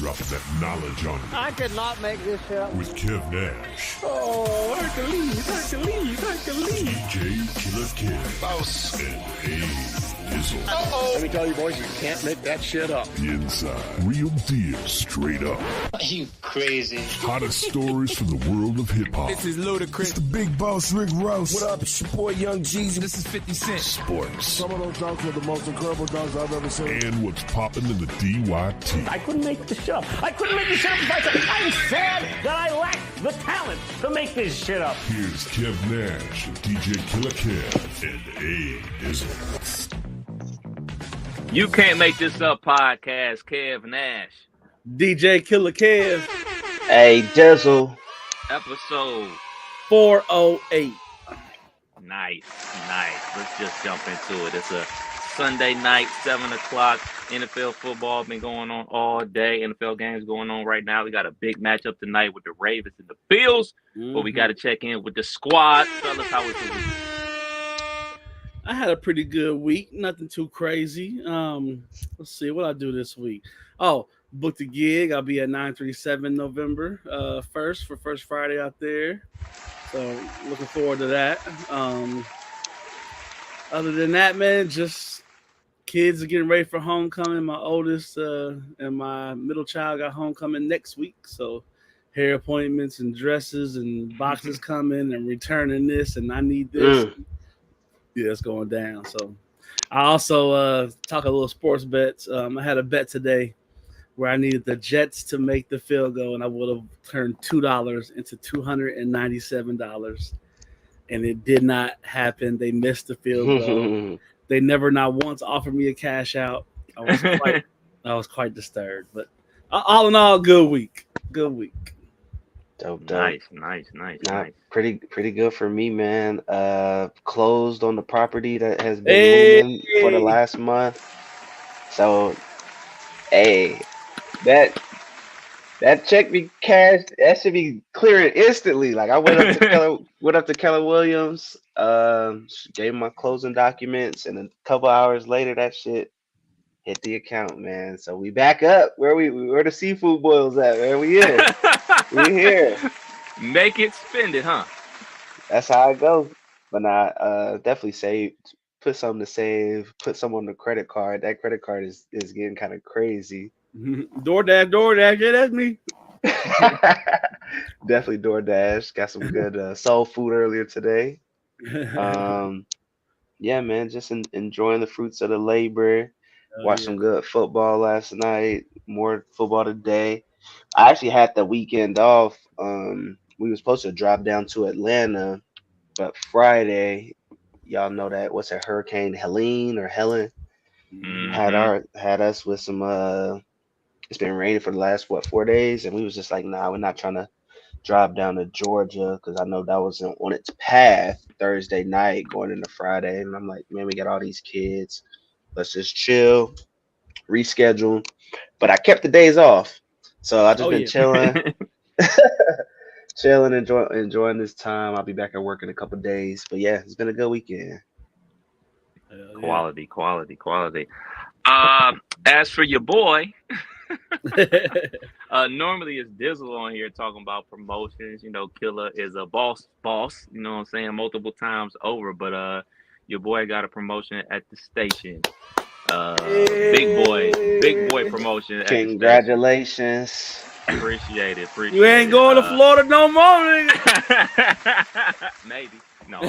dropping that knowledge on you. I could not make this shit up. With Kev Nash. Oh, Hercules. DJ Killer Kev. Boss. And A-Dizzle. Uh-oh. Let me tell you, boys, you can't make that shit up. The Inside. Real deal, straight up. Are you crazy? Hottest stories from the world of hip-hop. This is Ludacris. It's the Big Boss Rick Ross. What up? It's your boy Young Jeezy. This is 50 Cent. Sports. Some of those dunks were the most incredible dunks I've ever seen. And what's popping in the DYT. I couldn't make this shit up. I couldn't make this shit up. I'm sad that I lack the talent to make this shit up. Here's Kev Nash, DJ Killer Kev, and A-Dizzle. You Can't Make This Up podcast, Kev Nash. DJ Killer Kev. Hey, Dizzle. Episode 408. Nice. Let's just jump into it. It's a Sunday night, 7 o'clock. NFL football been going on all day. NFL games going on right now. We got a big matchup tonight with the Ravens and the Bills. But we got to check in with the squad. Fellas, how was the week? I had a pretty good week. Nothing too crazy. Let's see what I do this week. Oh, booked a gig. I'll be at 937 November 1st for First Friday out there. So looking forward to that. Other than that, man, just kids are getting ready for homecoming. My oldest and my middle child got homecoming next week. So hair appointments and dresses and boxes coming and returning this, and I need this. Yeah, it's going down. So I also talk a little sports bets. I had a bet today where I needed the Jets to make the field goal, and I would have turned $2 into $297. And it did not happen. They missed the field goal. They never not once offered me a cash out. I was quite disturbed. But all in all, good week. Good week. Dope. Nice. Pretty good for me, man. Closed on the property that has been moving for the last month. So, hey, that check be cashed. That should be clearing instantly. Like I went up to Keller Williams, gave him my closing documents, and a couple hours later, that shit hit the account, man. So we back up where the seafood boils at, man. We in. We here. Make it, spend it, huh? That's how it goes. But I definitely saved, put something to save, put some on the credit card. That credit card is getting kind of crazy. DoorDash, yeah, that's me. Definitely DoorDash. Got some good soul food earlier today. Yeah, man, just enjoying the fruits of the labor. Watched some good football last night. More football today. I actually had the weekend off. We were supposed to drop down to Atlanta, but Friday, y'all know that what's a Hurricane Helene or Helen had us with some. It's been raining for the last 4 days, and we was just like, nah, we're not trying to drive down to Georgia because I know that wasn't on its path Thursday night going into Friday, and I'm like, man, we got all these kids. Let's just chill, reschedule. But I kept the days off. So I just been chilling, enjoying this time. I'll be back at work in a couple of days. But yeah, it's been a good weekend. Quality. As for your boy, normally it's Dizzle on here talking about promotions. You know, Killer is a boss, you know what I'm saying, multiple times over. But your boy got a promotion at the station. Big boy promotion. Congratulations. Appreciate it. You ain't going to Florida no more, nigga. Maybe. No.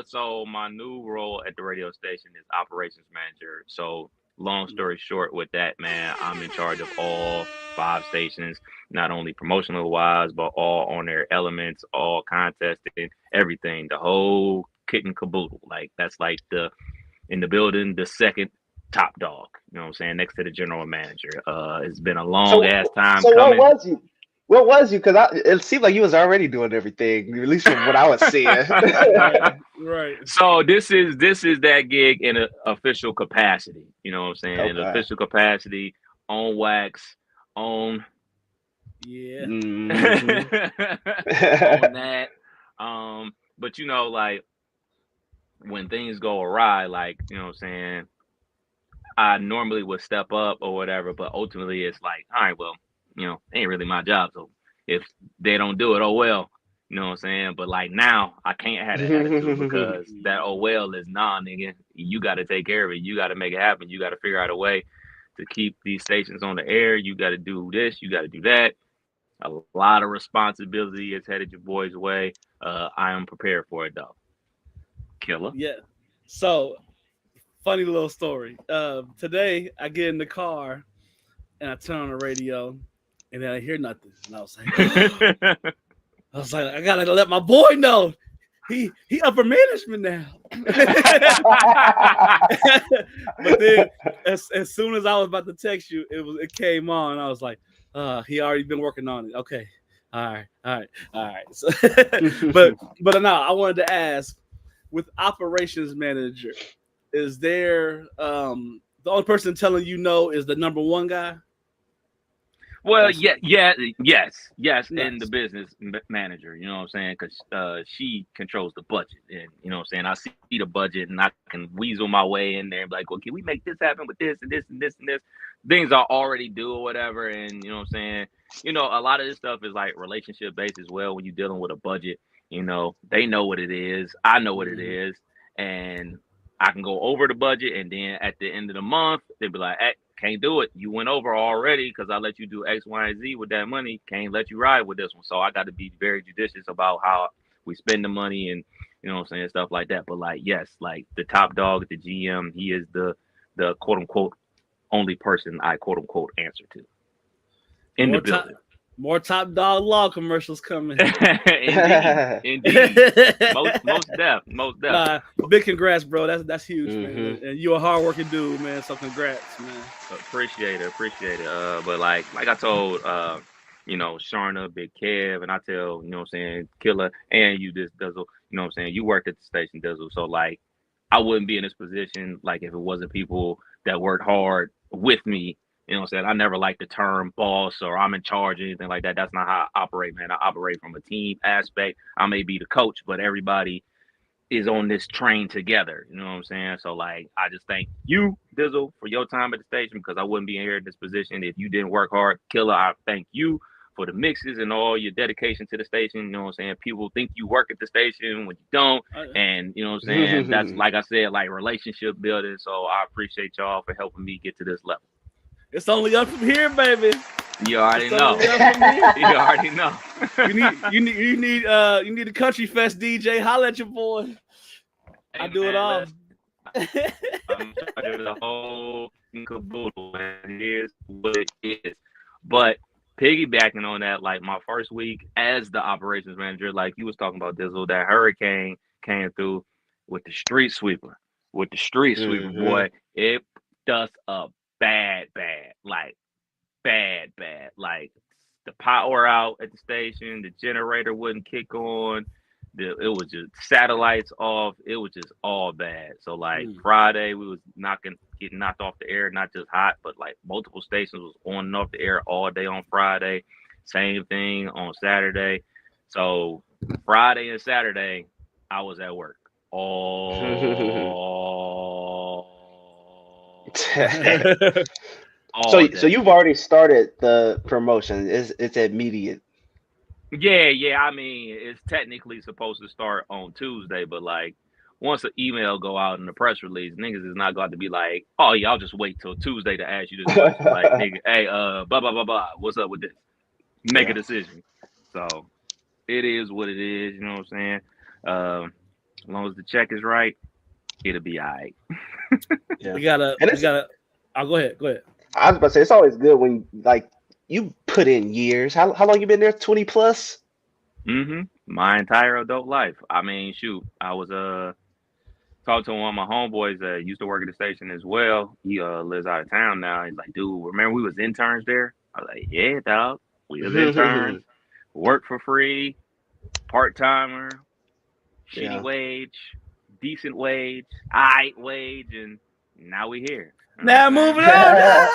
So my new role at the radio station is operations manager. So long story short with that, man, I'm in charge of all 5 stations, not only promotional wise, but all on their elements, all contesting, everything, the whole kit and caboodle. Like that's like in the building, the second top dog, you know what I'm saying, next to the general manager. It's been a long ass time coming. What was you? Because it seemed like you was already doing everything, at least from what I was seeing. Right. So this is that gig in an official capacity. You know what I'm saying? Okay. In official capacity, on wax, on on that. But you know, like when things go awry, like, you know what I'm saying, I normally would step up or whatever, but ultimately it's like, all right, well, it ain't really my job. So if they don't do it, oh well, you know what I'm saying? But like now, I can't have that attitude because that oh well is nah, nigga. You got to take care of it. You got to make it happen. You got to figure out a way to keep these stations on the air. You got to do this. You got to do that. A lot of responsibility is headed your boy's way. I am prepared for it though. Killer. Yeah. So funny little story. Today I get in the car and I turn on the radio and then I hear nothing. And I was like, I gotta let my boy know. He upper management now. But then as soon as I was about to text you, it came on. I was like, he already been working on it. Okay. All right. So, but no, I wanted to ask, with operations manager, is there the only person telling you no is the number one guy? Well, yes, Nice. and the business manager, you know what I'm saying? Because she controls the budget, and you know what I'm saying. I see the budget, and I can weasel my way in there and be like, well, can we make this happen with this and this and this and this? Things I already do or whatever, and you know what I'm saying. A lot of this stuff is like relationship based as well. When you're dealing with a budget, they know what it is, I know what it is, and I can go over the budget, and then at the end of the month, they'd be like, hey, can't do it. You went over already because I let you do X, Y, and Z with that money. Can't let you ride with this one. So I got to be very judicious about how we spend the money and, you know what I'm saying, stuff like that. But like, yes, like the top dog, the GM, he is the quote unquote only person I quote unquote answer to in the building. More top dog law commercials coming. Indeed. Most def. Nah, big congrats, bro. That's huge, man. And you a hardworking dude, man. So congrats, man. Appreciate it. But like I told Sharna, Big Kev, and I tell, you know what I'm saying, Killer, and you this Dizzle, you know what I'm saying, you worked at the station, Dizzle. So like I wouldn't be in this position like if it wasn't people that worked hard with me. You know what I'm saying? I never like the term boss or I'm in charge or anything like that. That's not how I operate, man. I operate from a team aspect. I may be the coach, but everybody is on this train together. You know what I'm saying? So, like, I just thank you, Dizzle, for your time at the station because I wouldn't be in here in this position if you didn't work hard. Killer, I thank you for the mixes and all your dedication to the station. You know what I'm saying? People think you work at the station when you don't. And, you know what I'm saying? That's, like I said, like relationship building. So I appreciate y'all for helping me get to this level. It's only up from here, baby. You already know. You already know. You need a country fest DJ. Holla at your boy. Hey, I do it all. I'm trying the whole caboodle, man. It is what it is. But piggybacking on that, like my first week as the operations manager, like you was talking about, Dizzle, that hurricane came through with the street sweeper. With the street sweeper, boy, it does up. Bad. Like the power out at the station, the generator wouldn't kick on. It was just satellites off. It was just all bad. So like Friday, we was getting knocked off the air, not just hot, but like multiple stations was on and off the air all day on Friday. Same thing on Saturday. So Friday and Saturday, I was at work So you've already started the promotion. It's immediate. Yeah. I mean, it's technically supposed to start on Tuesday, but like once an email go out in the press release, niggas is not going to be like, oh yeah, I'll just wait till Tuesday to ask you this question. Like, nigga, hey, blah blah blah blah. What's up with this? Make a decision. So it is what it is. You know what I'm saying? As long as the check is right, it'll be all right. Yeah. We gotta. I'll go ahead. I was about to say it's always good when like you put in years. How long you been there? 20 plus? My entire adult life. I mean, shoot, I was talking to one of my homeboys that used to work at the station as well. He lives out of town now. He's like, dude, remember we was interns there? I was like, yeah, dog. We was interns, work for free, part timer, shitty wage, decent wage, aight wage, and now we here. Now moving on.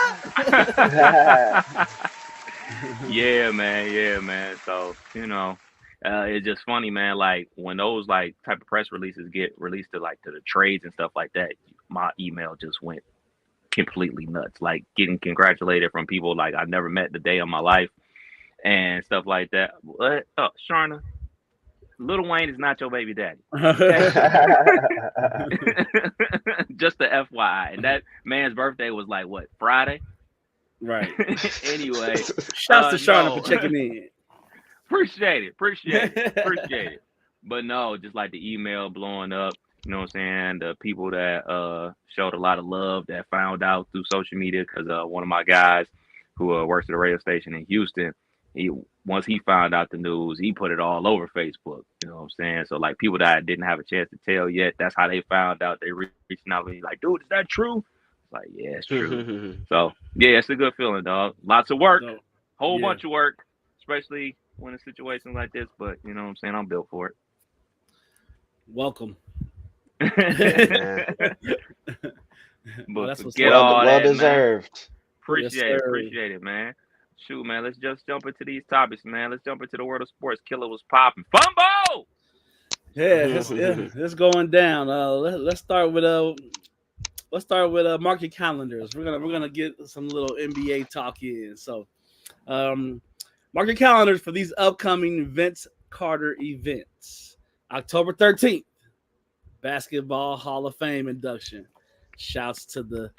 Yeah, man. So, it's just funny, man. Like when those like type of press releases get released to the trades and stuff like that, my email just went completely nuts. Like getting congratulated from people like I never met the day of my life and stuff like that. What? Oh, Sharna, Lil Wayne is not your baby daddy. Okay? Just the FYI. And that man's birthday was like what, Friday? Right. Anyway. Shouts to Sharna no. for checking in. Appreciate it. But no, just like the email blowing up, you know what I'm saying? The people that showed a lot of love that found out through social media, because one of my guys who works at a radio station in Houston, once he found out the news, he put it all over Facebook. You know what I'm saying? So like people that I didn't have a chance to tell yet, that's how they found out. They reaching out to me like, dude, is that true? It's like, yeah, it's true. So yeah, it's a good feeling, dog. Lots of work, whole bunch of work, especially when a situation like this. But you know what I'm saying? I'm built for it. Welcome. But that's what's get all well that, deserved. Man. Yes, Appreciate it, man. Shoot, man. Let's just jump into these topics, man. Let's jump into the world of sports. Killer was popping. Fumble. Yeah, it's going down. Let's start with mark your calendars. We're gonna get some little NBA talk in. So, mark your calendars for these upcoming Vince Carter events. October 13th, Basketball Hall of Fame induction. Shouts to the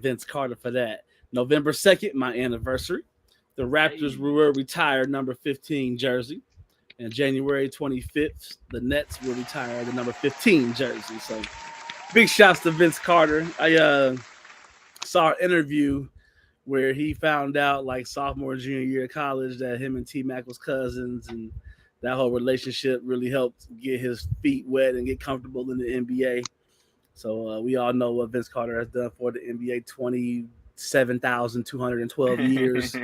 Vince Carter for that. November 2nd, my anniversary. The Raptors will retire number 15 jersey. And January 25th, the Nets will retire the number 15 jersey. So big shouts to Vince Carter. I saw an interview where he found out like sophomore and junior year of college that him and T-Mac was cousins, and that whole relationship really helped get his feet wet and get comfortable in the NBA. So we all know what Vince Carter has done for the NBA, 27,212 years.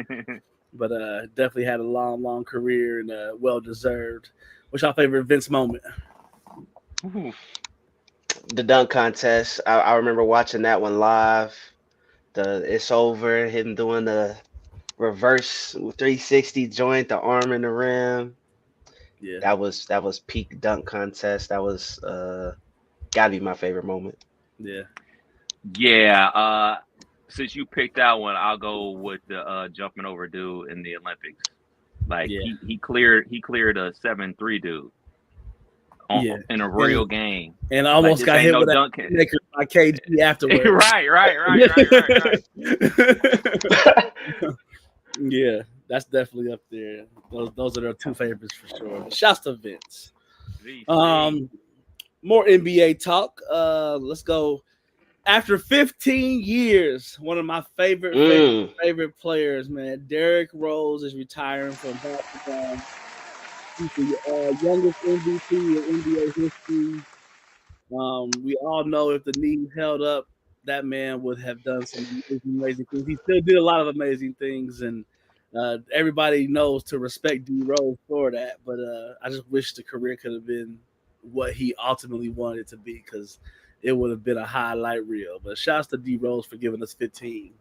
But definitely had a long career and well-deserved. What's your favorite Vince moment? The dunk contest. I remember watching that one live. It's over. Him doing the reverse 360 joint, the arm in the rim. Yeah, that was peak dunk contest. That was gotta be my favorite moment. Yeah. Since you picked that one, I'll go with the jumping over dude in the Olympics. Like he cleared a 7-3 dude in a real game, and almost like, got hit with dunk by KG afterwards. right. Yeah, that's definitely up there. Those are the two favorites for sure. Shouts to Vince. More NBA talk. Let's go. After 15 years, one of my favorite players, man, Derrick Rose is retiring from basketball. He's the youngest MVP in NBA history. We all know if the knees held up, that man would have done some amazing things. He still did a lot of amazing things, and everybody knows to respect D Rose for that. But I just wish the career could have been what he ultimately wanted it to be, because it would have been a highlight reel. But shouts to D Rose for giving us 15.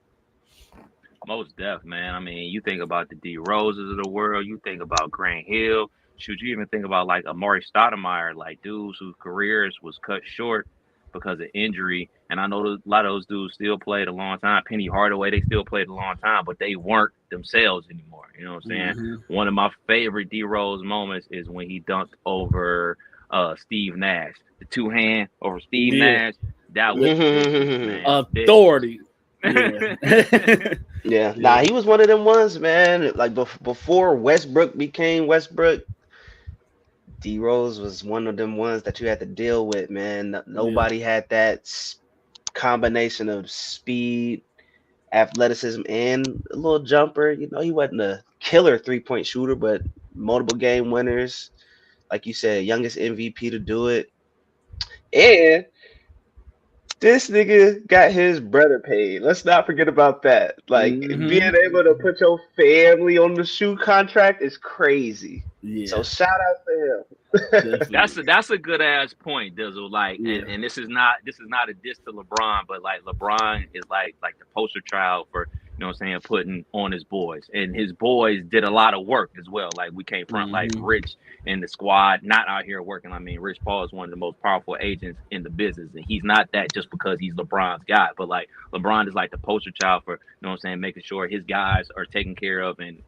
Most def, man. I mean, you think about the D Roses of the world. You think about Grant Hill. Should you even think about like Amari Stoudemire, like dudes whose careers was cut short because of injury. And I know a lot of those dudes still played a long time. Penny Hardaway, they still played a long time, but they weren't themselves anymore. You know what I'm saying? Mm-hmm. One of my favorite D Rose moments is when he dunked over Steve Nash. The two-hand over Steve Nash. That was authority. Yeah. Nah, he was one of them ones, man. Like before Westbrook became Westbrook, D Rose was one of them ones that you had to deal with, man. Nobody had that combination of speed, athleticism, and a little jumper. You know, he wasn't a killer 3-point shooter, but multiple game winners. Like you said, youngest MVP to do it. And this nigga got his brother paid. Let's not forget about that. Like, being able to put your family on the shoe contract is crazy. Yeah. So shout out to him. That's a good ass point, Dizzle. Like, and this is not a diss to LeBron, but like LeBron is like the poster child for know what I'm saying, putting on his boys. And his boys did a lot of work as well. Like we came from like Rich and the squad, not out here working. I mean, Rich Paul is one of the most powerful agents in the business. And he's not that just because he's LeBron's guy, but like LeBron is like the poster child for, you know what I'm saying, making sure his guys are taken care of and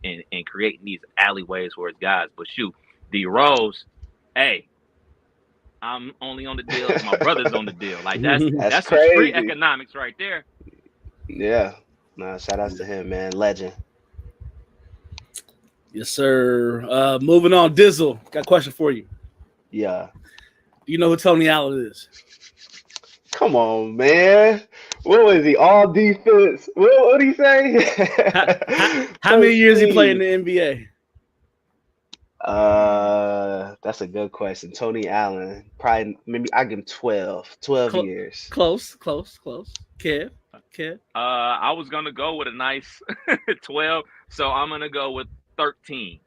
creating these alleyways for his guys. But shoot, D Rose, hey, I'm only on the deal if my brother's on the deal. Like that's some street crazy. economics right there. Yeah. Nah, shout outs to him, man. Legend. Yes, sir. Moving on, Dizzle. Got a question for you. Yeah. Do you know who Tony Allen is? Come on, man. What was he? All defense. What did he say? How many years he played in the NBA? That's a good question. Tony Allen. Probably maybe I give him 12. 12 years. Close. Kev. I was gonna go with a nice 12, so I'm gonna go with 13.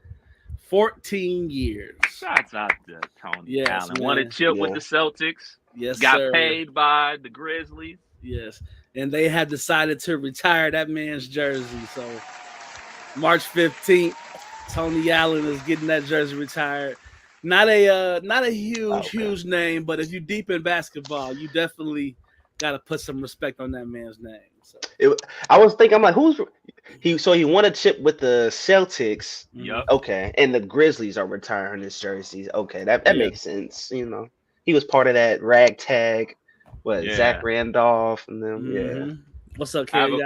14 years. Shots out to Tony Allen. Man. Won a chip with the Celtics. Yes, got sir. paid by the Grizzlies. Yes, and they had decided to retire that man's jersey. So March 15th, Tony Allen is getting that jersey retired. Not a huge name, but if you're deep in basketball, you definitely got to put some respect on that man's name. So I was thinking, I'm like, who's he? So he won a chip with the Celtics. Yep. Okay, and the Grizzlies are retiring his jerseys. Okay, that makes sense. You know, he was part of that ragtag. Zach Randolph and them. Yeah. What's up, Kerry?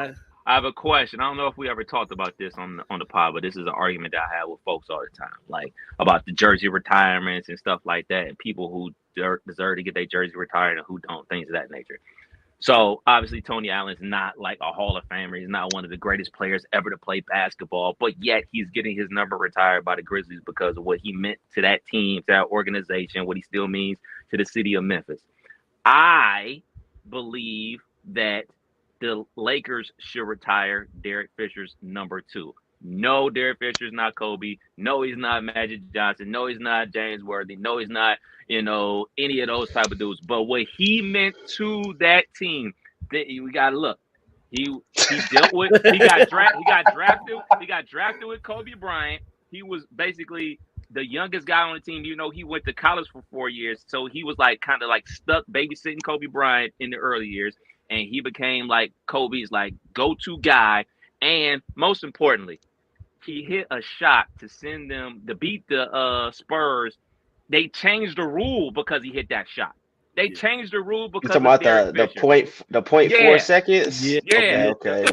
I have a question. I don't know if we ever talked about this on the pod, but this is an argument that I have with folks all the time, like about the jersey retirements and stuff like that, and people who deserve to get their jersey retired and who don't, things of that nature. So obviously Tony Allen's not like a Hall of Famer. He's not one of the greatest players ever to play basketball, but yet he's getting his number retired by the Grizzlies because of what he meant to that team, to that organization, what he still means to the city of Memphis. I believe that the Lakers should retire Derek Fisher's number 2. No, Derek Fisher's not Kobe. No, he's not Magic Johnson. No, he's not James Worthy. No, he's not, any of those type of dudes. But what he meant to that team, we gotta look. He dealt with. He got drafted with Kobe Bryant. He was basically the youngest guy on the team. He went to college for 4 years, so he was like kind of like stuck babysitting Kobe Bryant in the early years, and he became like Kobe's like go-to guy. And most importantly, he hit a shot to send them to beat the Spurs. They changed the rule because he hit that shot. They changed the rule because you're talking about the point 4 seconds. Yeah. Okay.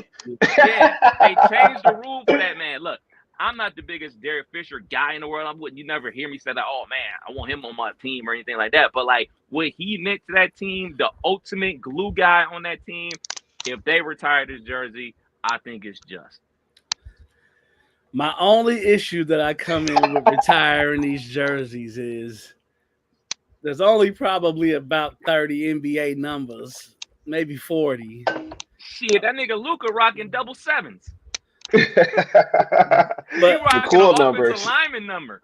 Yeah, they changed the rule for that, man. Look, I'm not the biggest Derek Fisher guy in the world. You never hear me say that, oh, man, I want him on my team or anything like that. But, like, what he meant to that team, the ultimate glue guy on that team, if they retired his jersey, I think it's just. My only issue that I come in with retiring these jerseys is there's only probably about 30 NBA numbers, maybe 40. Shit, that nigga Luka rocking double sevens. But cool numbers. Lineman number.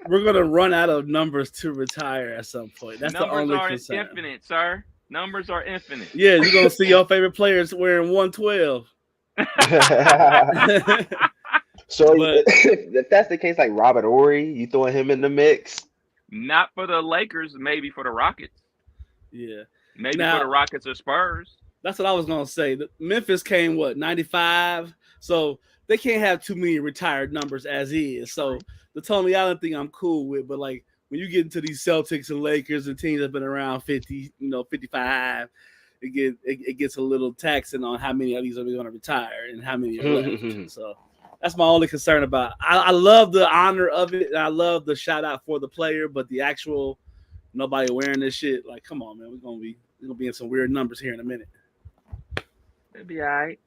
We're gonna run out of numbers to retire at some point. That's numbers the only are concern. Infinite, sir. Numbers are infinite. Yeah, you're gonna see your favorite players wearing 112. So if that's the case, like Robert Horry, you throwing him in the mix? Not for the Lakers, maybe for the Rockets. Yeah, maybe for the Rockets or Spurs. That's what I was gonna say. Memphis came 95, so they can't have too many retired numbers as is. So the Tony Allen thing, I'm cool with, but like when you get into these Celtics and Lakers and teams that've been around 50, 55, it gets a little taxing on how many of these are we gonna retire and how many are left. So that's my only concern about. I love the honor of it, and I love the shout out for the player, but the actual nobody wearing this shit, like, come on, man, we're gonna be in some weird numbers here in a minute. It'll be all right.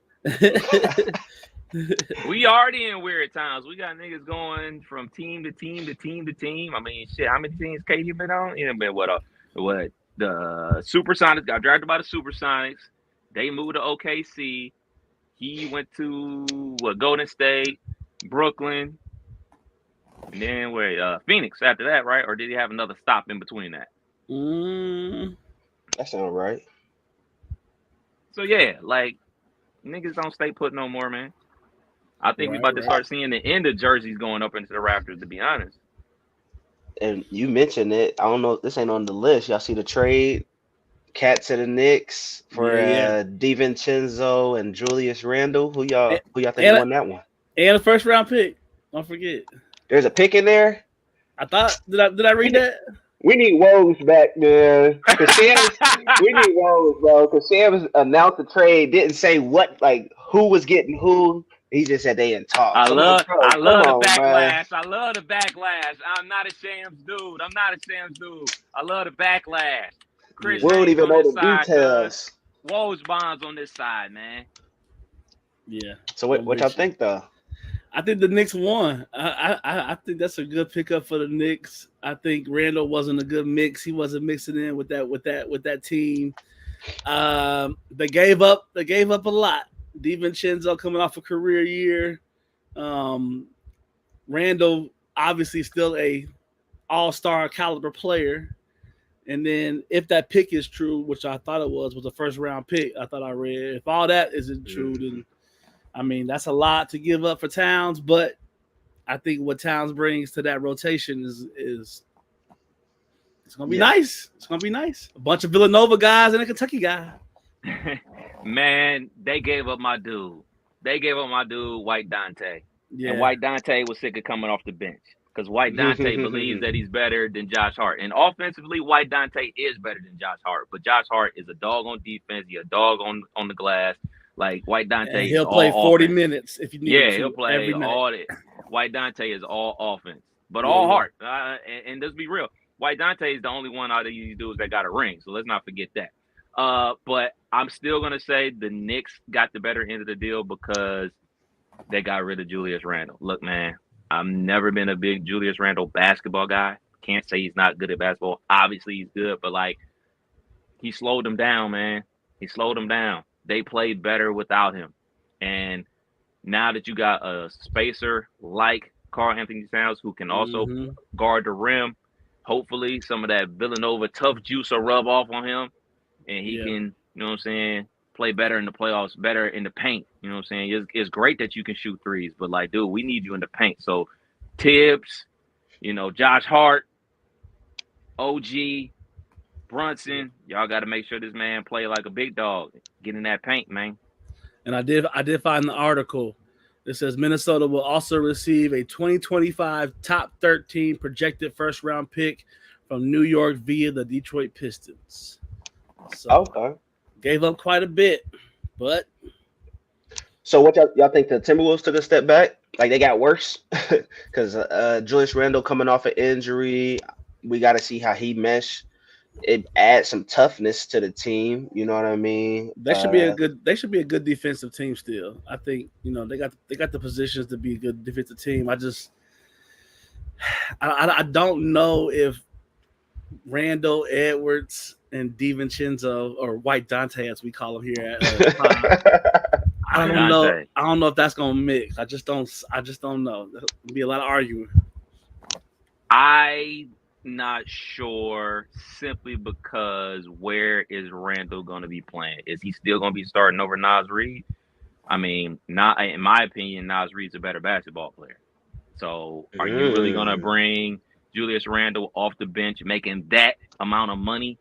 We already in weird times. We got niggas going from team to team to team to team. I mean, shit, how many teams KD been on? You know, been what the Supersonics got drafted by the Supersonics. They moved to OKC. He went to Golden State, Brooklyn, and then Phoenix after that, right? Or did he have another stop in between that? That sounds right. So yeah, like Niggas don't stay put no more, man. I think we Right, about to right. start seeing the end of jerseys going up into the rafters, to be honest. And you mentioned it. I don't know. This ain't on the list. Y'all see the trade? Cat to the Knicks for Yeah. DiVincenzo and Julius Randle. Who y'all think And won that one? and a first round pick. Don't forget. There's a pick in there. I thought did I We read need, that? we need Woj back, man. Cause we need Woj, bro. Cause Shams announced the trade, didn't say what, like who was getting who. He just said they in talks. I'm like, bro, I come love the on, man. backlash. I love the backlash. I'm not a Shams dude. I'm not a Shams dude. I love the backlash. Chris Yeah. We don't Haynes even on know this the side, cuz details. Woj Bonds on this side, man. Yeah. So I'm what y'all with you. think though? I think the Knicks won. I think that's a good pickup for the Knicks. I think Randall wasn't a good mix. He wasn't mixing in with that team. They gave up a lot. DiVincenzo coming off a career year. Randall obviously still a all-star caliber player. And then if that pick is true, which I thought it was a first round pick, I thought I read. If all that isn't true, then I mean that's a lot to give up for Towns. But I think what Towns brings to that rotation is it's gonna be nice. It's gonna be nice. A bunch of Villanova guys and a Kentucky guy. Man, they gave up my dude. They gave up my dude, White Dante. Yeah. And White Dante was sick of coming off the bench because White Dante believes that he's better than Josh Hart. And offensively, White Dante is better than Josh Hart. But Josh Hart is a dog on defense. He's a dog on the glass. Like White Dante, And he'll is play all 40 offense. minutes if you need Yeah, to he'll play every night. all that. White Dante is all offense, but Yeah, all yeah. heart. And let's be real, White Dante is the only one out of these dudes that got a ring. So let's not forget that. But I'm still gonna say the Knicks got the better end of the deal because they got rid of Julius Randle. Look, man, I've never been a big Julius Randle basketball guy. Can't say he's not good at basketball. Obviously, he's good, but like he slowed them down, man. He slowed them down. They played better without him. And now that you got a spacer like Karl Anthony Towns who can also guard the rim, hopefully some of that Villanova tough juice will rub off on him and he can, you know what I'm saying, play better in the playoffs, better in the paint. You know what I'm saying? It's great that you can shoot threes, but like, dude, we need you in the paint. So Tibbs, Josh Hart, OG, Brunson, y'all got to make sure this man play like a big dog. Get in that paint, man. And I did find the article. It says Minnesota will also receive a 2025 top 13 projected first round pick from New York via the Detroit Pistons. So Okay. gave up quite a bit, but So what y'all think the Timberwolves took a step back? Like they got worse? Because Julius Randle coming off an injury. We got to see how he mesh. It adds some toughness to the team. You know what I mean? they should be a good defensive team still. I think, they got the positions to be a good defensive team. I don't know if Randall, Edwards, and DiVincenzo, or White Dante as we call him here at I don't know. I don't know if that's gonna mix. I just don't know. There'll be a lot of arguing. I'm not sure simply because where is Randall going to be playing? Is he still going to be starting over Naz Reid? I mean, not in my opinion, Naz Reid's a better basketball player. So are you really going to bring Julius Randle off the bench making that amount of money?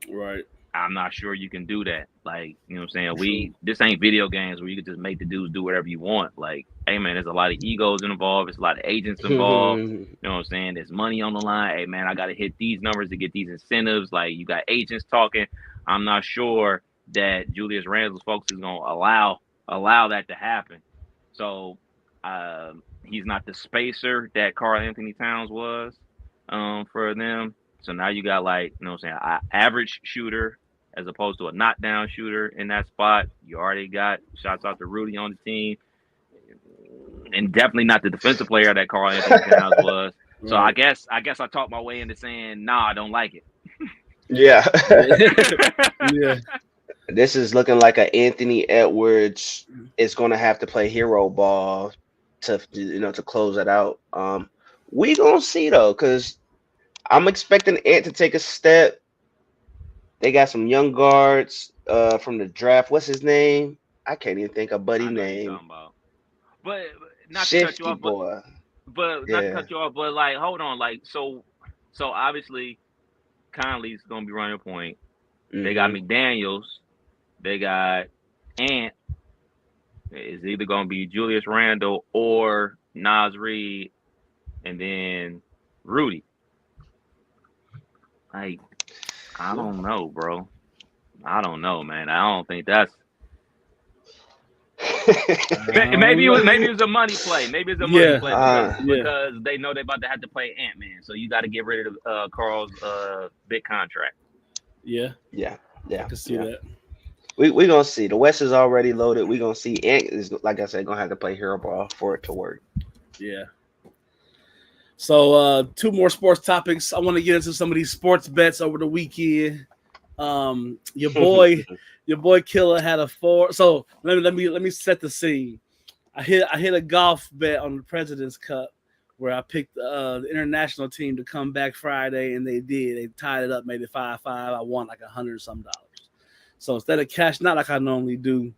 Right. I'm not sure you can do that. Like, you know what I'm saying? This ain't video games where you can just make the dudes do whatever you want. Like, hey man, there's a lot of egos involved, there's a lot of agents involved. You know what I'm saying? There's money on the line. Hey man, I gotta hit these numbers to get these incentives. Like, you got agents talking. I'm not sure that Julius Randle's folks is gonna allow that to happen. So he's not the spacer that Karl Anthony Towns was for them. So now you got, like, you know what I'm saying, an average shooter as opposed to a knockdown shooter in that spot. You already got shots out to Rudy on the team. And definitely not the defensive player that Karl Anthony Towns was. Right. So I guess I talked my way into saying, nah, I don't like it. Yeah. Yeah. This is looking like an Anthony Edwards is going to have to play hero ball to close it out. We gonna see though, because I'm expecting Ant to take a step. They got some young guards from the draft. What's his name? I can't even think of buddy I know you're name. talking about. But not to cut you Shifty off, boy. but not to Yeah. cut you off, but like, hold on, like, so obviously Conley's gonna be running point. They got Hmm. McDaniels. They got Ant. It's either gonna be Julius Randle or Nas Reed, and then Rudy. Like, I don't know, bro. I don't know, man. I don't think that's. Maybe it was a money play. Maybe it's a money Yeah, play because yeah, they know they're about to have to play Ant Man. So you got to get rid of Carl's big contract. yeah. Yeah. I Yeah. can see Yeah. that. We gonna see. The West is already loaded. We gonna see. Ant is, like I said, gonna have to play hero ball for it to work. Yeah. So two more sports topics. I want to get into some of these sports bets over the weekend. Your boy Killer had a four. So let me set the scene. I hit a golf bet on the President's Cup where I picked the international team to come back Friday, and they did. They tied it up, made it 5-5. I won like $100 some dollars. So instead of cashing out like I normally do,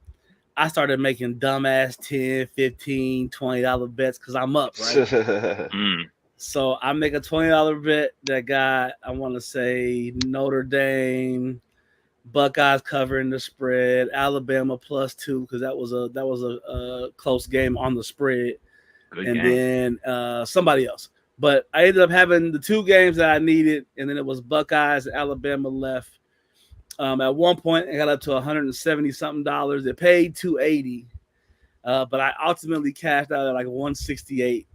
I started making dumbass $10, $15, $20 bets because I'm up, right? Mm. So I make a $20 bet that got, I want to say, Notre Dame, Buckeyes covering the spread, Alabama +2 because that was a close game on the spread, Good and game. then somebody else. But I ended up having the two games that I needed, and then it was Buckeyes and Alabama left. At one point, I got up to $170 something. It paid $280, but I ultimately cashed out at like $168.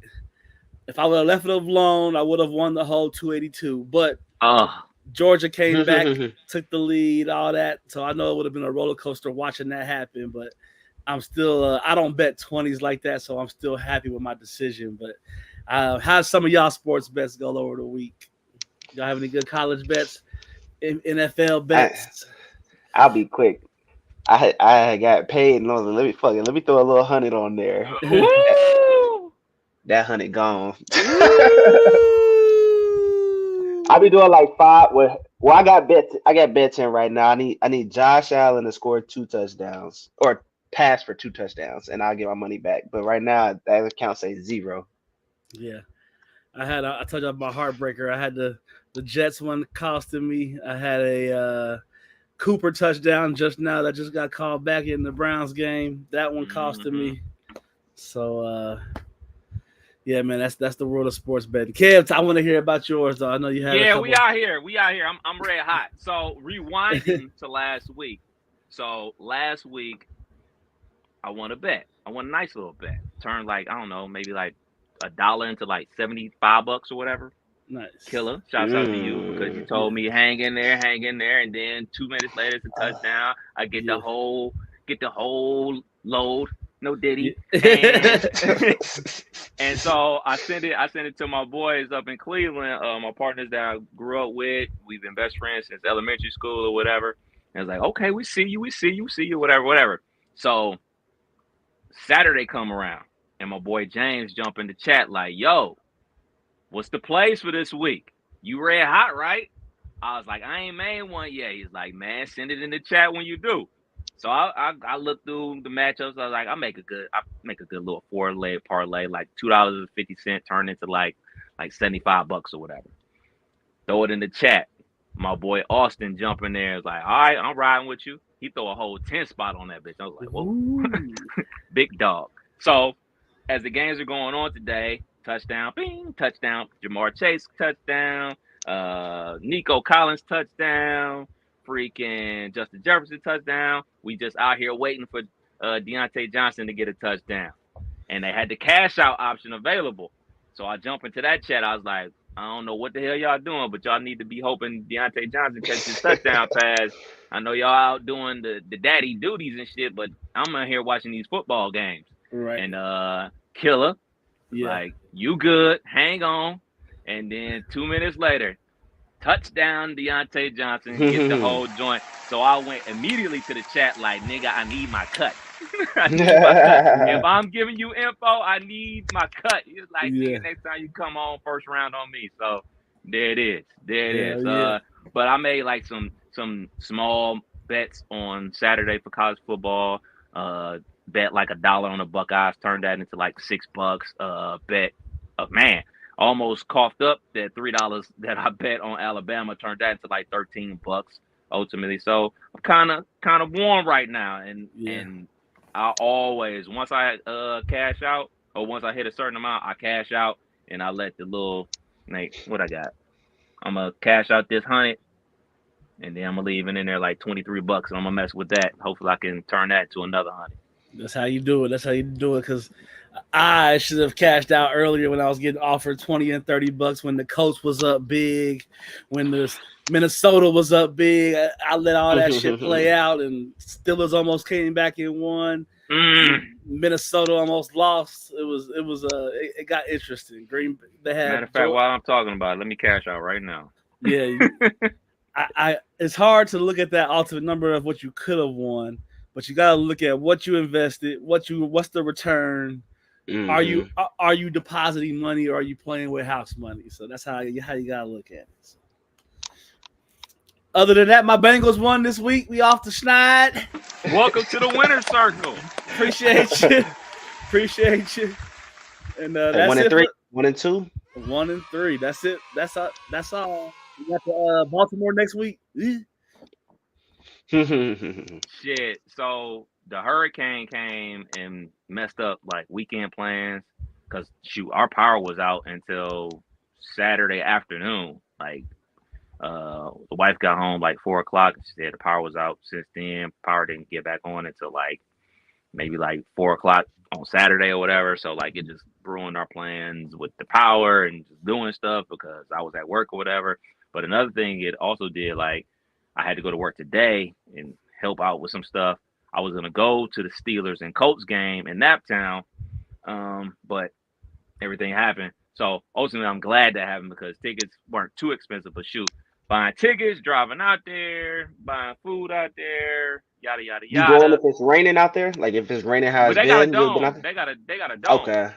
If I would have left it alone, I would have won the whole 282. But Oh, Georgia came back, took the lead, all that. So I know it would have been a roller coaster watching that happen. But I'm still, I don't bet 20s like that, so I'm still happy with my decision. But how's some of y'all sports bets go over the week? Y'all have any good college bets? NFL bets? I'll be quick. I got paid and let me let me throw a little 100 on there. woo! That 100 gone. I be doing like five. Well, I got bets in right now. I need Josh Allen to score 2 touchdowns or pass for 2 touchdowns, and I'll get my money back. But right now that account says 0. Yeah. I told you about my heartbreaker. I had the Jets one costing me. I had a Cooper touchdown just now that just got called back in the Browns game. That one costed me. So yeah, man, that's the world of sports betting. Kev, I want to hear about yours though. I know you had a couple. We out here. I'm red hot. So rewinding to last week. So last week I won a bet. I won a nice little bet. Turned like, I don't know, maybe like $1 into like $75 or whatever. Nice. Killer. Shouts out to you because you told me hang in there, and then 2 minutes later it's a touchdown. I get the whole load. No Diddy. And so I sent it to my boys up in Cleveland, my partners that I grew up with. We've been best friends since elementary school or whatever. And it's like, okay, we see you, whatever. So Saturday come around, and my boy James jump in the chat like, yo, what's the plays for this week? You red hot, right? I was like, I ain't made one yet. He's like, man, send it in the chat when you do. So I looked through the matchups. I was like, I make a good little 4-leg parlay, like $2.50 turn into like $75 or whatever. Throw it in the chat. My boy Austin jump in there. Is like, all right, I'm riding with you. He throw a whole 10 spot on that bitch. I was like, whoa, big dog. So as the games are going on today, touchdown, bing, touchdown, Jamar Chase touchdown, Nico Collins touchdown, freaking Justin Jefferson touchdown. We just out here waiting for Deontay Johnson to get a touchdown. And they had the cash out option available. So I jump into that chat. I was like, I don't know what the hell y'all doing, but y'all need to be hoping Deontay Johnson catches touchdown pass. I know y'all out doing the daddy duties and shit, but I'm in here watching these football games. Right. And Killer, like, you good, hang on. And then 2 minutes later, touchdown Deontay Johnson, get the whole joint. So I went immediately to the chat like, nigga, I need my cut. If I'm giving you info, I need my cut. He was like, nigga, next time you come on, first round on me. So there it is. But I made like some small bets on Saturday for college football. Bet like $1 on the Buckeyes, turned that into like $6. Bet, man, almost coughed up that $3 that I bet on Alabama, turned that into like $13 ultimately. So I'm kind of warm right now, and I always once I cash out or once I hit a certain amount, I cash out and I let the little like what I got. I'm gonna cash out this 100. And then I'm gonna leave it in there like $23, and I'm gonna mess with that. Hopefully, I can turn that to another 100. That's how you do it. That's how you do it. Because I should have cashed out earlier when I was getting offered 20 and $30 when the Colts was up big, when the Minnesota was up big. I let all that shit play out, and Steelers almost came back and won. Minnesota almost lost. It got interesting. Green. They had Matter of fact, while I'm talking about it, let me cash out right now. Yeah. It's hard to look at that ultimate number of what you could have won, but you got to look at what you invested, what's the return. Mhm. Are you depositing money or are you playing with house money? So that's how you got to look at it. So. Other than that, my Bengals won this week. We off the schneid. Welcome to the winner's circle. Appreciate you. And that's 1 and it 3, 1 and 2. 1 and 3. That's it. That's all. We got the Baltimore next week. Shit. So the hurricane came and messed up like weekend plans because shoot, our power was out until Saturday afternoon. Like, the wife got home like 4 o'clock. She said the power was out since then. Power didn't get back on until like maybe like 4 o'clock on Saturday or whatever. So like it just ruined our plans with the power and just doing stuff because I was at work or whatever. But another thing it also did, like I had to go to work today and help out with some stuff. I was gonna go to the Steelers and Colts game in Naptown, but everything happened. So ultimately, I'm glad that happened because tickets weren't too expensive. But shoot, buying tickets, driving out there, buying food out there, yada yada You going yada. if it's raining out there? Like if it's raining how But it's they got a been, you'll been out dome. there? They got a dome. Okay.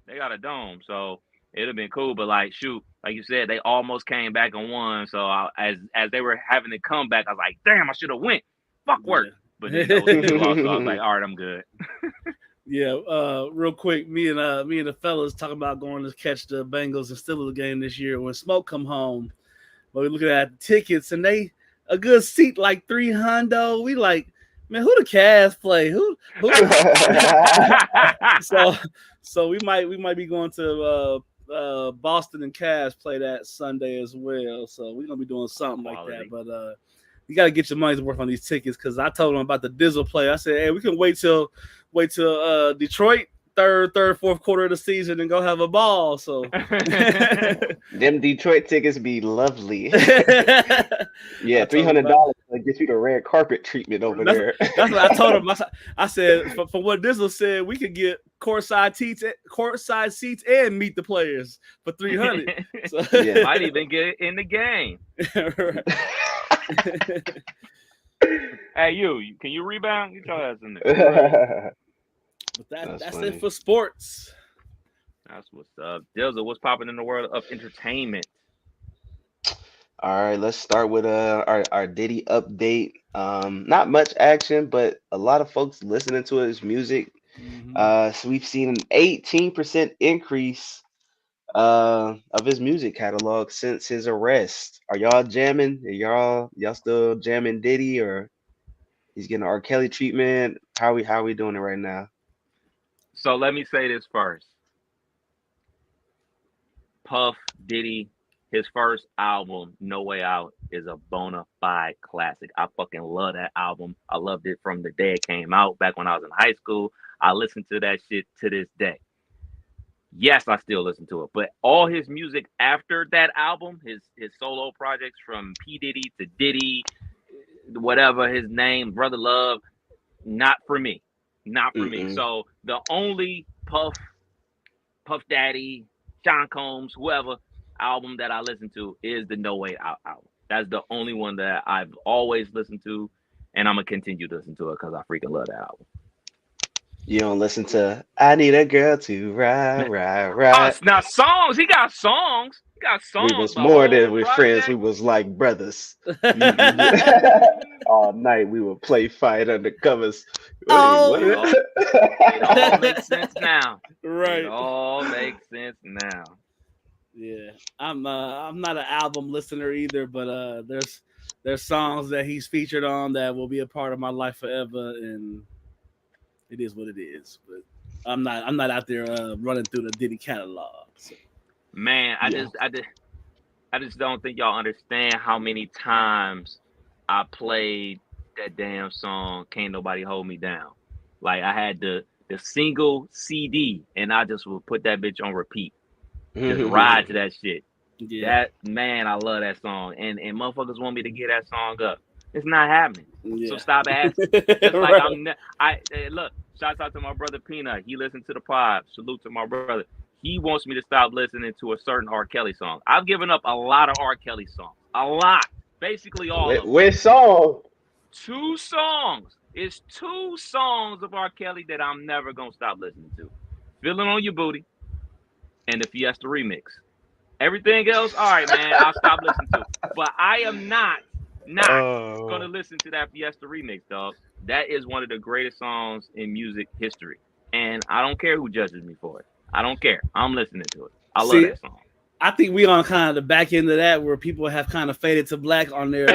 They got a dome. So it'd have been cool. But like shoot, like you said, they almost came back and won. So as they were having to come back, I was like, damn, I should have went. Fuck work. Yeah. But then they still lost. So I was like, all right, I'm good. Yeah, real quick, me and the fellas talking about going to catch the Bengals and Steelers game this year when Smoke come home. But we looking at the tickets and they a good seat like $300. We like, man, who the Cavs play? Who? so we might be going to Boston and Cavs play that Sunday as well. So we're gonna be doing something like that. But you got to get your money's worth on these tickets because I told them about the Dizzle play. I said, hey, we can wait till Detroit third, fourth quarter of the season and go have a ball. So them Detroit tickets be lovely. Yeah, $300 gets you the red carpet treatment over there. That's what I told him. I said, from what Dizzle said, we could get courtside seats and meet the players for $300. So, yeah, might even get in the game. Hey, can you rebound? Get your ass in there. But that's it for sports. That's what's up. Dilza, what's popping in the world of entertainment? All right, let's start with our Diddy update. Not much action, but a lot of folks listening to his music. So we've seen an 18% increase of his music catalog since his arrest. Are y'all jamming? Are y'all still jamming Diddy, or he's getting R. Kelly treatment? How we doing it right now? So let me say this first. Puff Diddy, his first album, No Way Out, is a bona fide classic. I fucking love that album. I loved it from the day it came out back when I was in high school. I listen to that shit to this day. Yes, I still listen to it. But all his music after that album, his solo projects from P. Diddy to Diddy, whatever his name, Brother Love, not for me. Not for me. So the only Puff Daddy, Sean Combs, whoever album that I listen to is the No Way Out album. That's the only one that I've always listened to, and I'm gonna continue to listen to it because I freaking love that album. You don't listen to I Need a Girl to Ride, Ride, Oh, Ride. now songs. He got songs. He got We songs. was The more whole than we friends. We project. was like brothers. All night we would play fight under covers. Wait, what? It all it all makes sense now. It Right. all makes sense now. Yeah, I'm not an album listener either, but there's songs that he's featured on that will be a part of my life forever, and it is what it is. But I'm not out there running through the Diddy catalog. So. Man, Yeah. I just don't think y'all understand how many times I played that damn song "Can't Nobody Hold Me Down." Like I had the single CD, and I just would put that bitch on repeat. Just ride to that shit. Yeah, That man, I love that song, and motherfuckers want me to get that song up. It's not happening. So yeah. stop asking. Just like Right. look. Shouts out to my brother Peanut. He listened to the pod. Salute to my brother. He wants me to stop listening to a certain R. Kelly song. I've given up a lot of R. Kelly songs. A lot. Basically all of them. Which song? 2 songs. It's 2 songs of R. Kelly that I'm never gonna stop listening to. "Feeling on Your Booty" and the Fiesta remix. Everything else, all right, man, I'll stop listening to. But I am not gonna listen to that Fiesta remix, dog. That is one of the greatest songs in music history. And I don't care who judges me for it. I don't care. I'm listening to it. I love See, that song. I think we on kind of the back end of that where people have kind of faded to black on their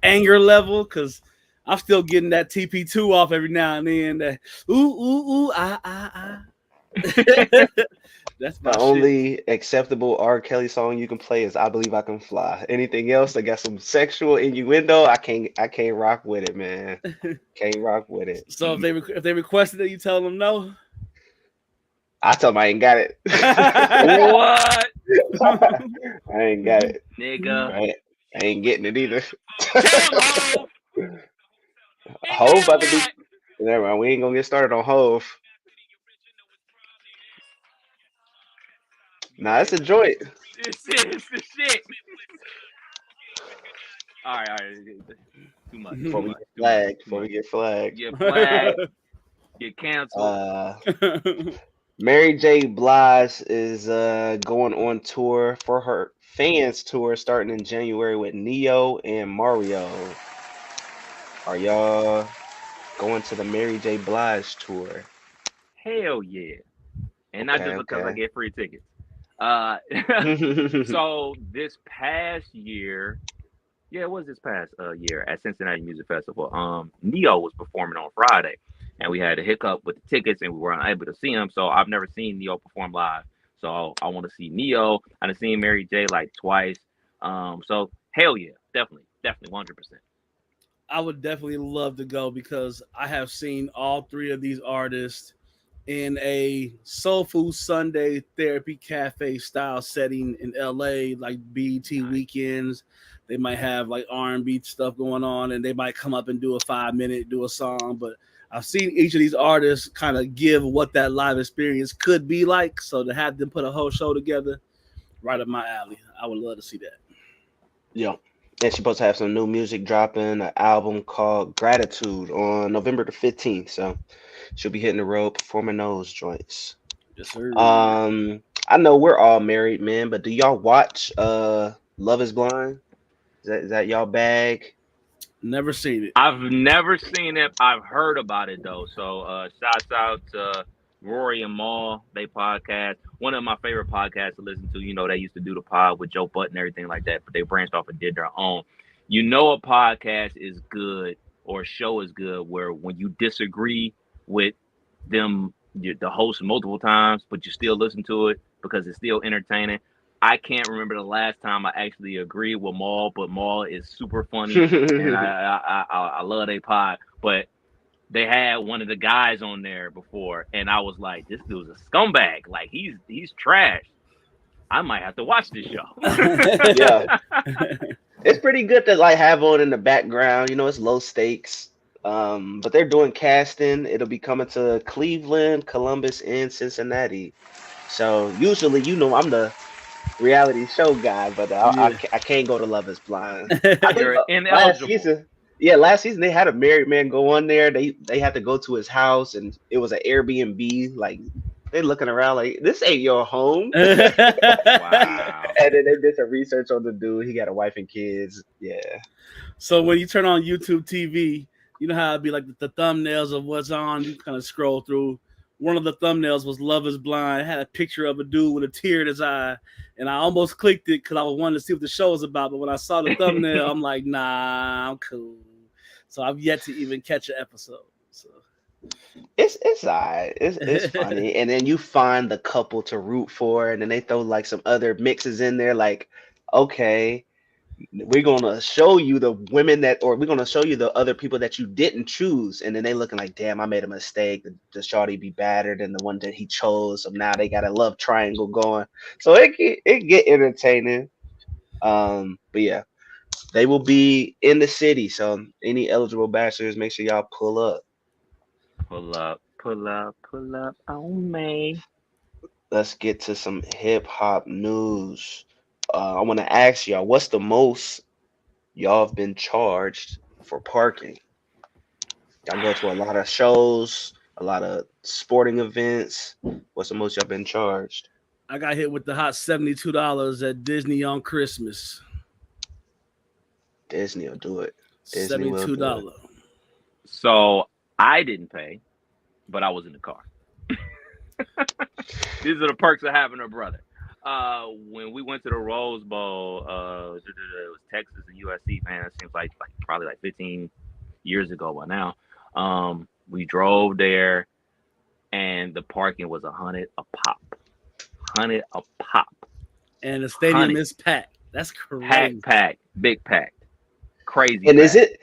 anger level because I'm still getting that TP2 off every now and then. That ooh ah. That's my The shit. only acceptable R. Kelly song you can play is "I Believe I Can Fly." Anything else that got some sexual innuendo, I can't rock with it, man. Can't rock with it. So if they requested it, you tell them no. I tell them I ain't got it. What? I ain't got it. Nigga. I ain't getting it either. Tell him, Hove about to be. Never mind. We ain't gonna get started on Hove. Nah, it's a joint. It's the shit. All right. Too much. Before we get flagged. Get flagged. Get canceled. Mary J. Blige is going on tour for her fans tour starting in January with Neo and Mario. Are y'all going to the Mary J. Blige tour? Hell yeah. And not just because I get free tickets. So this past year, it was this past year at Cincinnati Music Festival. Neo was performing on Friday, and we had a hiccup with the tickets, and we were unable to see him. So I've never seen Neo perform live. So I want to see Neo. I've seen Mary J like twice. So hell yeah, definitely, 100%. I would definitely love to go because I have seen all 3 of these artists in a Soul Food Sunday therapy cafe style setting in LA, like BET weekends. They might have like R&B stuff going on, and they might come up and do a 5-minute, do a song. But I've seen each of these artists kind of give what that live experience could be like. So to have them put a whole show together, right up my alley. I would love to see that. Yeah. And she's supposed to have some new music dropping, an album called Gratitude on November the 15th. So she'll be hitting the road performing those joints. Yes, sir. I know we're all married men, but do y'all watch Love is Blind? Is that y'all bag? Never seen it. I've never seen it. I've heard about it though. So shouts out to Rory and Maul. They podcast. One of my favorite podcasts to listen to. You know, they used to do the pod with Joe Button and everything like that, but they branched off and did their own. You know, a podcast is good or a show is good where when you disagree with them, the host multiple times, but you still listen to it because it's still entertaining. I can't remember the last time I actually agreed with Maul, but Maul is super funny and I love they pod. But they had one of the guys on there before, and I was like, this dude's a scumbag. Like he's trash. I might have to watch this show. Yeah. It's pretty good to like have on in the background. You know, it's low stakes. But they're doing casting. It'll be coming to Cleveland, Columbus, and Cincinnati. So usually, you know, I'm the reality show guy, but I can't go to Love is Blind. I think You're last ineligible. season, Yeah, last season they had a married man go on there. They had to go to his house, and it was an Airbnb. Like they looking around like this ain't your home. Wow. And then they did some research on the dude. He got a wife and kids. Yeah. So when you turn on YouTube TV, you know how it'd be like the thumbnails of what's on. You kind of scroll through. One of the thumbnails was "Love Is Blind." It had a picture of a dude with a tear in his eye, and I almost clicked it because I was wanting to see what the show was about. But when I saw the thumbnail, I'm like, nah, I'm cool. So I've yet to even catch an episode. So It's alright. It's funny. And then you find the couple to root for, and then they throw like some other mixes in there, like, okay, we're gonna show you the women that, or we're gonna show you the other people that you didn't choose, and then they looking like, damn, I made a mistake. The shawty be better than the one that he chose, so now they got a love triangle going. So it get entertaining. But yeah, they will be in the city. So any eligible bachelors, make sure y'all pull up. Pull up, pull up, pull up on me. Let's get to some hip hop news. I want to ask y'all, what's the most y'all have been charged for parking? Y'all go to a lot of shows, a lot of sporting events. What's the most y'all been charged? I got hit with the hot $72 at Disney on Christmas. Disney will do it. Disney will do it. $72. So I didn't pay, but I was in the car. These are the perks of having a brother. When we went to the Rose Bowl, it was Texas and USC, man. It seems like probably like 15 years ago by now. We drove there, and the parking was $100 a pop. $100 a pop. And the stadium 100. is packed. That's crazy. Packed, big packed, crazy. And packed.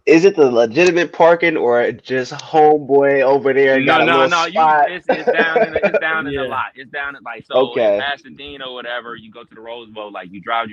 is it the legitimate parking or just homeboy over there? No. Spot? It's down in Yeah. the lot. It's down in like so Okay. in Pasadena or whatever. You go to the Rose Bowl, like you drive,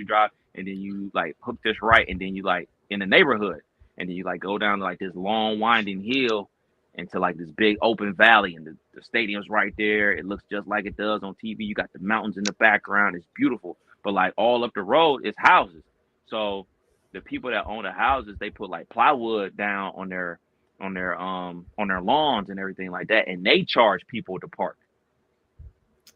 and then you like hook this right, and then you like in the neighborhood, and then you like go down like this long winding hill into like this big open valley, and the stadium's right there. It looks just like it does on TV. You got the mountains in the background. It's beautiful, but like all up the road is houses. So the people that own the houses, they put like plywood down on their lawns and everything like that, and they charge people to park.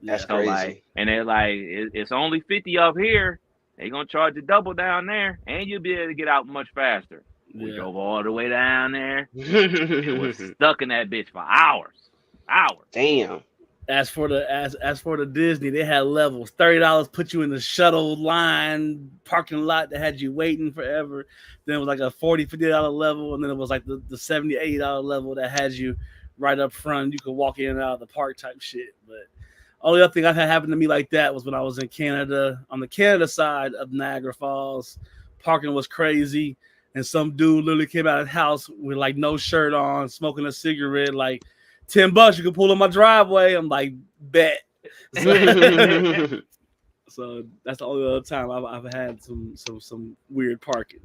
That's So crazy. like, and they're like, it's only 50 up here. They gonna charge you double down there, and you'll be able to get out much faster. We Yeah. drove all the way down there. It was stuck in that bitch for hours. Damn. As for the Disney, they had levels. $30 put you in the shuttle line parking lot that had you waiting forever. Then it was like a $40, $50 level, and then it was like the $70, $80 level that had you right up front. You could walk in and out of the park type shit. But only other thing I've had happen to me like that was when I was in Canada. On the Canada side of Niagara Falls, parking was crazy, and some dude literally came out of his house with like no shirt on, smoking a cigarette, like $10 you can pull in my driveway. I'm like, bet. So that's the only other time I've had some weird parking.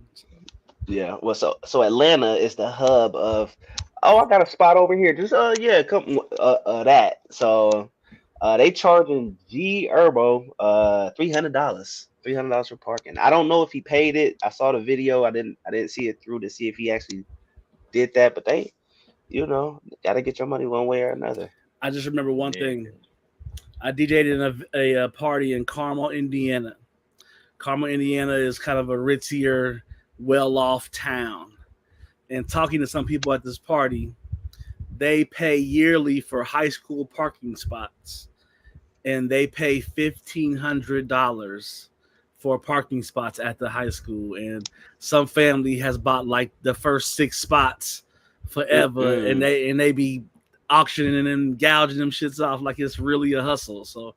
Yeah. Well, so Atlanta is the hub of. Oh, I got a spot over here. Just yeah, come that. So they charging G Herbo $300 for parking. I don't know if he paid it. I saw the video. I didn't see it through to see if he actually did that, but they, gotta get your money one way or another. I just remember one thing. I DJ'd in a party in Carmel, Indiana. Carmel, Indiana is kind of a ritzier, well-off town. And talking to some people at this party, they pay yearly for high school parking spots. And they pay $1,500 for parking spots at the high school. And some family has bought like the first 6 spots forever, and they be auctioning and gouging them shits off like it's really a hustle. So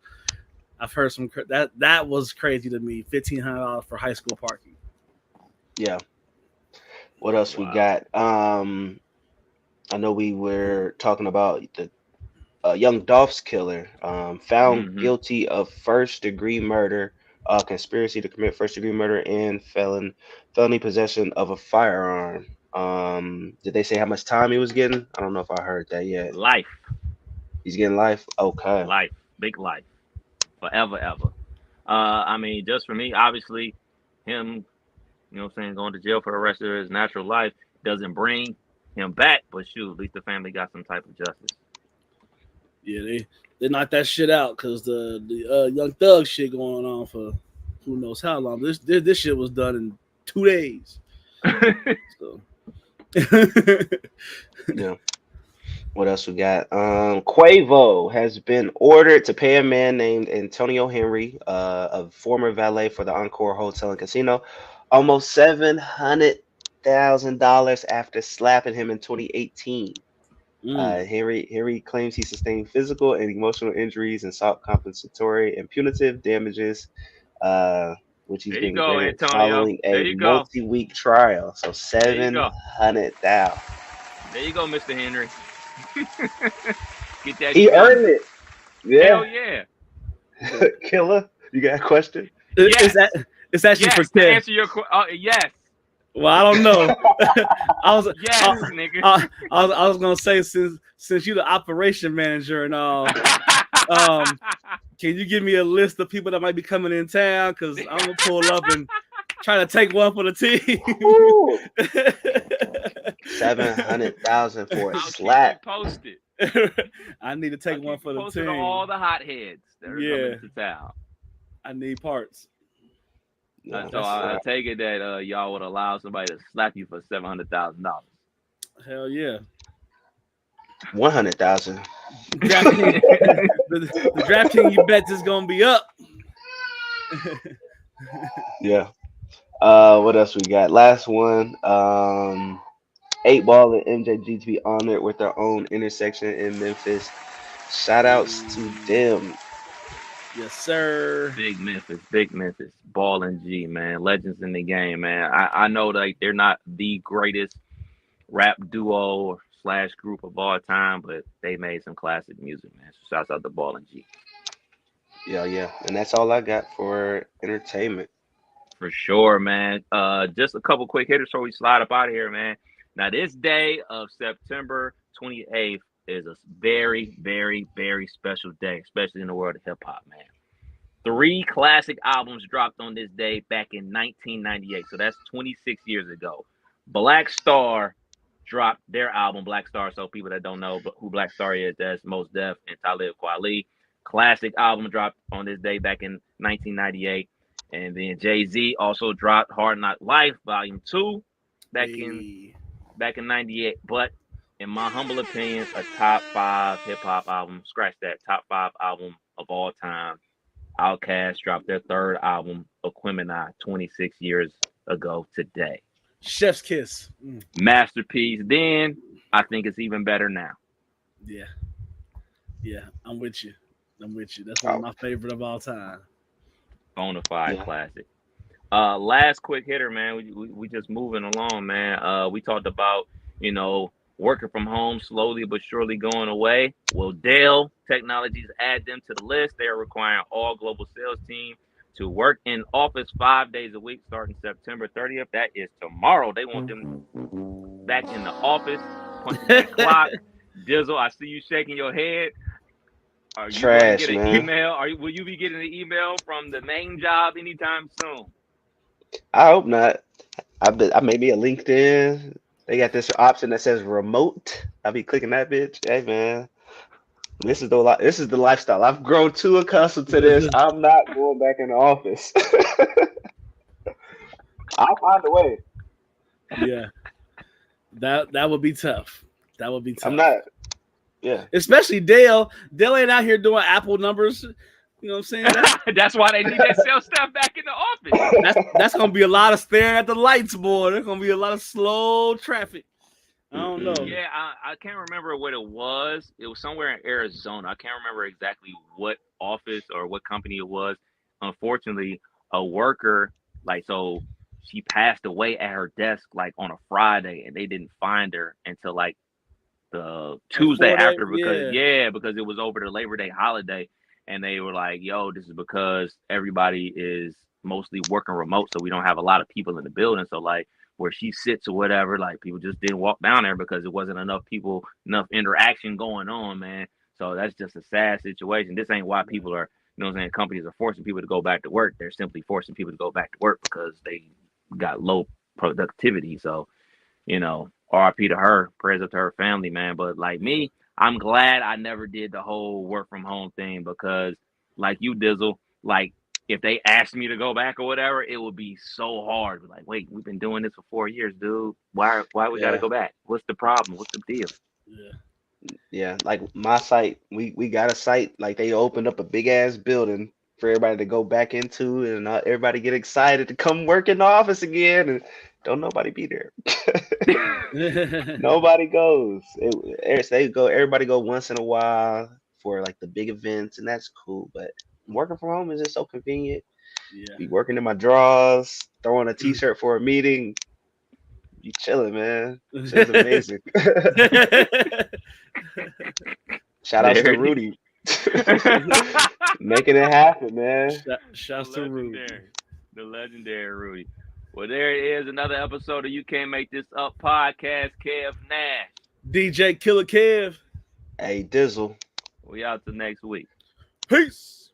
I've heard some that was crazy to me. $1,500 for high school parking. Yeah. What else we got? I know we were talking about the young Dolph's killer, found guilty of first-degree murder, conspiracy to commit first-degree murder, and felony possession of a firearm. Did they say how much time he was getting? I don't know if I heard that yet. Life. He's getting life? Okay. Life. Big life. Forever, ever. I mean, just for me, obviously, him, going to jail for the rest of his natural life, doesn't bring him back, but shoot, at least the family got some type of justice. Yeah, they knocked that shit out because the Young Thug shit going on for who knows how long. This shit was done in 2 days. So. Yeah. What else we got? Quavo has been ordered to pay a man named Antonio Henry, a former valet for the Encore Hotel and Casino, almost $700,000 after slapping him in 2018. Henry claims he sustained physical and emotional injuries and sought compensatory and punitive damages, which he's There you been go, granted Antonio. following There a you go. multi-week trial. So There you go. $700,000. There you go, Mr. Henry. Get that. He earned it. Yeah. Hell yeah. Killer, you got a question? Yes. It's actually Yes, for to Kev. answer your question. Yes. Well, I don't know. Nigga. I was gonna say since you're the operation manager and all, can you give me a list of people that might be coming in town? Because I'm gonna pull up and try to take one for the team. $700,000 for a I'll slap. keep you posted. I need to take one for the posted team. on all the hotheads that are coming to town. I need parts. Yeah, So I take it that y'all would allow somebody to slap you for $700,000. Hell yeah. 100,000. The DraftKings you bet is gonna be up. Yeah. What else we got? Last one. 8 Ball and MJG to be honored with their own intersection in Memphis. Shout outs to them. Yes, sir. Big Memphis. Ball and G, man. Legends in the game, man. I know like they're not the greatest rap duo / group of all time, but they made some classic music, man. So shouts out to Ball and G. Yeah. And that's all I got for entertainment. For sure, man. Just a couple quick hitters before we slide up out of here, man. Now, this day of September 28th is a very, very, very special day, especially in the world of hip hop, man. 3 classic albums dropped on this day back in 1998. So that's 26 years ago. Black Star dropped their album, Black Star. So people that don't know who Black Star is, that's Mos Def and Talib Kweli. Classic album dropped on this day back in 1998. And then Jay-Z also dropped Hard Knock Life, Volume 2, back in 98. But in my humble opinion, a top 5 hip-hop album, scratch that, top 5 album of all time. Outkast dropped their 3rd album, Aquemini, 26 years ago today. Chef's kiss. Masterpiece. Then I think it's even better now. Yeah, I'm with you. That's one of my favorite of all time. Bonafide classic. Last quick hitter, man. We just moving along, man. We talked about, working from home slowly but surely going away. Well, Dell Technologies add them to the list. They are requiring all global sales team to work in office 5 days a week starting September 30th. That is tomorrow. They want them back in the office, punching that clock. Dizzle, I see you shaking your head. Are you going to get an email? Will you be getting an email from the main job anytime soon? I hope not. I may be a LinkedIn. They got this option that says remote. I'll be clicking that bitch. Hey man, this is the lifestyle. I've grown too accustomed to this. I'm not going back in the office. I'll find a way. Yeah, that would be tough. That would be tough. I'm not. Yeah, especially Dale. Dale ain't out here doing Apple numbers. You know what I'm saying? That's why they need that sales staff back in the office. That's gonna be a lot of staring at the lights, boy. There's gonna be a lot of slow traffic. I don't know. Yeah, I can't remember what it was. It was somewhere in Arizona. I can't remember exactly what office or what company it was. Unfortunately, a worker, so she passed away at her desk on a Friday, and they didn't find her until the Tuesday after because it was over the Labor Day holiday. And they were like, yo, this is because everybody is mostly working remote. So we don't have a lot of people in the building. So where she sits or whatever, people just didn't walk down there because it wasn't enough people, enough interaction going on, man. So that's just a sad situation. This ain't why people are, companies are forcing people to go back to work. They're simply forcing people to go back to work because they got low productivity. So RIP to her, prayers up to her family, man. But like me, I'm glad I never did the whole work from home thing because, like you, Dizzle, like if they asked me to go back or whatever, it would be so hard. Like, wait, we've been doing this for 4 years, dude. Why we got to Yeah. go back? What's the problem? What's the deal? Yeah. Yeah, like my site, we got a site like they opened up a big ass building for everybody to go back into, and everybody get excited to come work in the office again, and don't nobody be there. Nobody goes. They go. Everybody go once in a while for like the big events, and that's cool. But working from home is just so convenient. Yeah. Be working in my drawers, throwing a t-shirt for a meeting. You chilling, man. Shit's amazing. Shout outs to There it is. Rudy. Making it happen, man. Shouts to Rudy. The legendary Rudy. Well, there it is, another episode of You Can't Make This Up podcast. Kev Nash. DJ Killer Kev. Hey, Dizzle. We out till next week. Peace.